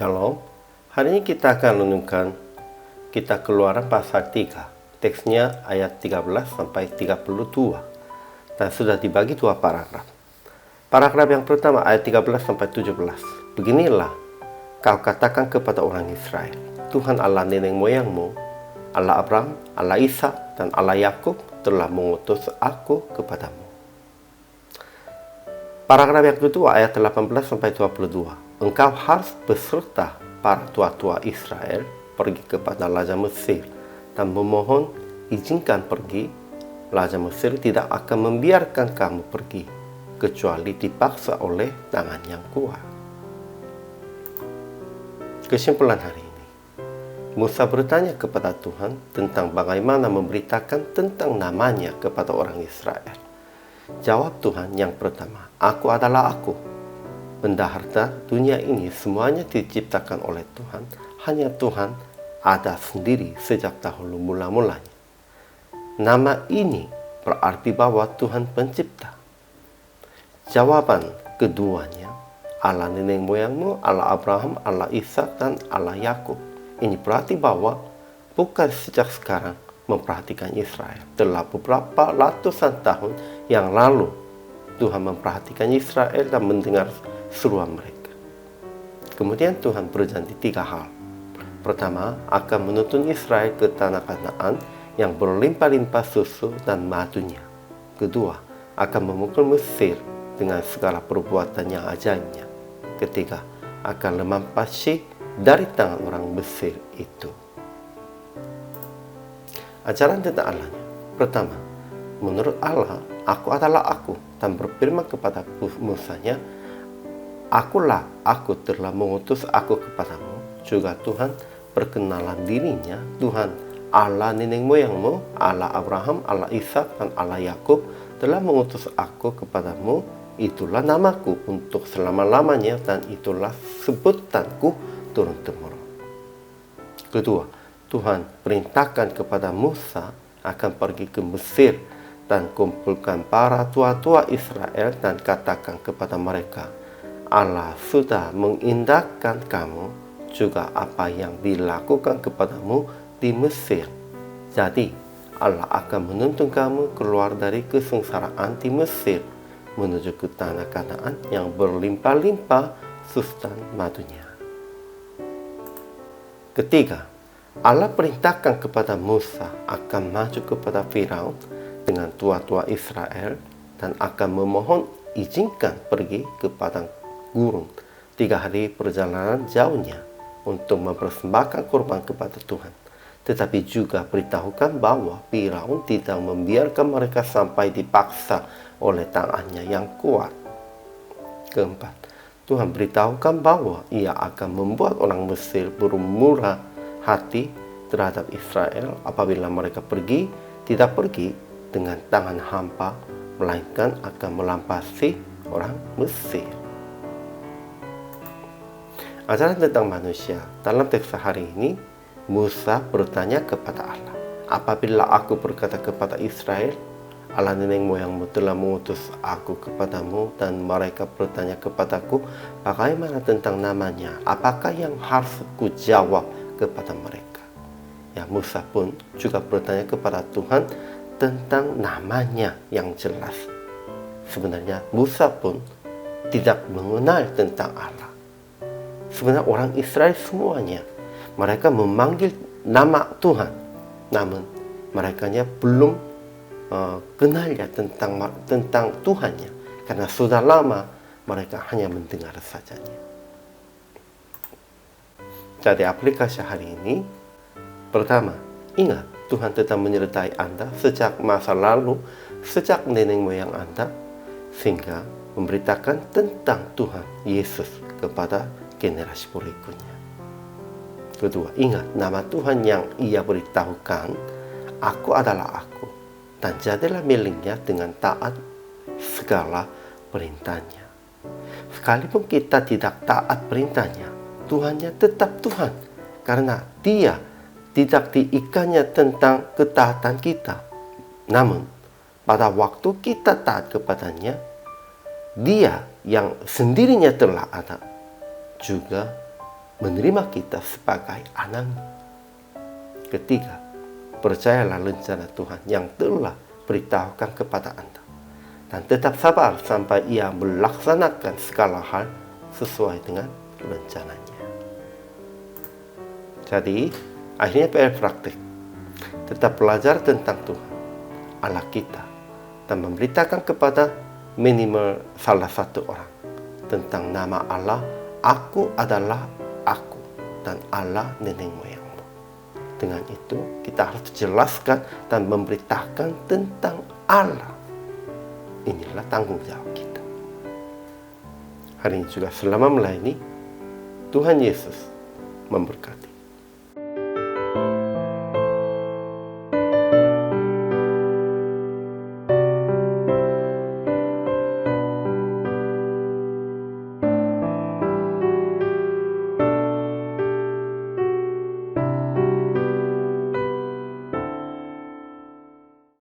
Shalom. Hari ini kita akan renungkan Kitab Keluaran pasal 3. Teksnya ayat 13 sampai 32. Dan sudah dibagi dua paragraf. Paragraf yang pertama ayat 13 sampai 17. Beginilah kau katakan kepada orang Israel, Tuhan Allah nenek moyangmu, Allah Abraham, Allah Ishak, dan Allah Yakub telah mengutus aku kepadamu. Paragraf yang kedua ayat 18 sampai 22. Engkau harus beserta para tua-tua Israel pergi kepada Raja Mesir dan memohon izinkan pergi. Raja Mesir tidak akan membiarkan kamu pergi kecuali dipaksa oleh tangan yang kuat. Kesimpulan hari ini, Musa bertanya kepada Tuhan tentang bagaimana memberitakan tentang namanya kepada orang Israel. Jawab Tuhan yang pertama, aku adalah aku. Benda harta dunia ini semuanya diciptakan oleh Tuhan. Hanya Tuhan ada sendiri sejak dahulu mula-mulanya. Nama ini berarti bahwa Tuhan pencipta. Jawaban keduanya, Allah nenek moyangmu, Allah Abraham, Allah Ishak, dan Allah Yakub. Ini berarti bahwa bukan sejak sekarang memperhatikan Israel. Telah beberapa ratusan tahun yang lalu Tuhan memperhatikan Israel dan mendengar seruan mereka. Kemudian Tuhan berjanji tiga hal. Pertama, akan menuntun Israel ke tanah Kanaan yang berlimpah-limpah susu dan madunya. Kedua, akan memukul Mesir dengan segala perbuatan yang ajaibnya. Ketiga, akan melempashi dari tangan orang Mesir itu. Ajaran tentang Allahnya. Pertama, menurut Allah, aku adalah aku, dan berfirman kepada Musanya, akulah aku telah mengutus aku kepadamu. Juga Tuhan perkenalan dirinya, Tuhan Allah nenek moyangmu, Allah Abraham, Allah Ishak, dan Allah Yakub telah mengutus aku kepadamu. Itulah namaku untuk selama-lamanya, dan itulah sebutanku turun-temurun. Kedua, Tuhan perintahkan kepada Musa akan pergi ke Mesir dan kumpulkan para tua-tua Israel dan katakan kepada mereka, Allah sudah mengindahkan kamu juga apa yang dilakukan kepadamu di Mesir. Jadi Allah akan menuntun kamu keluar dari kesengsaraan di Mesir menuju ke tanah Kanaan yang berlimpah-limpah susu dan madunya. Ketiga, Allah perintahkan kepada Musa akan maju kepada Firaun dengan tua-tua Israel dan akan memohon izinkan pergi ke padang gurun 3 hari perjalanan jauhnya untuk mempersembahkan korban kepada Tuhan. Tetapi juga beritahukan bahwa Firaun tidak membiarkan mereka sampai dipaksa oleh tangannya yang kuat. Keempat, Tuhan beritahukan bahwa ia akan membuat orang Mesir bermurah hati terhadap Israel apabila mereka tidak pergi dengan tangan hampa, melainkan akan melampaui orang Mesir. Ajaran tentang manusia. Dalam teks hari ini, Musa bertanya kepada Allah, apabila aku berkata kepada Israel, Allah nenek moyangmu telah mengutus aku kepadamu, dan mereka bertanya kepadaku, bagaimana tentang namanya? Apakah yang harus ku jawab kepada mereka? Ya, Musa pun juga bertanya kepada Tuhan tentang namanya yang jelas. Sebenarnya Musa pun tidak mengenal tentang Allah. Sebenarnya orang Israel semuanya, mereka memanggil nama Tuhan, namun mereka belum kenal tentang Tuhannya, karena sudah lama mereka hanya mendengar sajanya. Jadi aplikasi hari ini, pertama, ingat Tuhan tetap menyertai Anda sejak masa lalu, sejak nenek moyang Anda, sehingga memberitakan tentang Tuhan Yesus kepada generasi berikutnya. Kedua, ingat nama Tuhan yang ia beritahukan, aku adalah aku, dan jadilah miliknya dengan taat segala perintahnya. Sekalipun kita tidak taat perintahnya, Tuhannya tetap Tuhan, karena Dia tidak diikannya tentang ketaatan kita. Namun, pada waktu kita taat kepadanya, Dia yang sendirinya telah ada juga menerima kita sebagai anaknya. Ketiga, percayalah rencana Tuhan yang telah beritahukan kepada Anda, dan tetap sabar sampai Ia melaksanakan segala hal sesuai dengan rencananya. Jadi, akhirnya PR praktik. Tetap belajar tentang Tuhan, Allah kita, dan memberitakan kepada minimal salah satu orang tentang nama Allah, aku adalah aku, dan Allah nenek moyangmu. Dengan itu, kita harus jelaskan dan memberitakan tentang Allah. Inilah tanggung jawab kita. Hari ini juga selama melayani, Tuhan Yesus memberkati.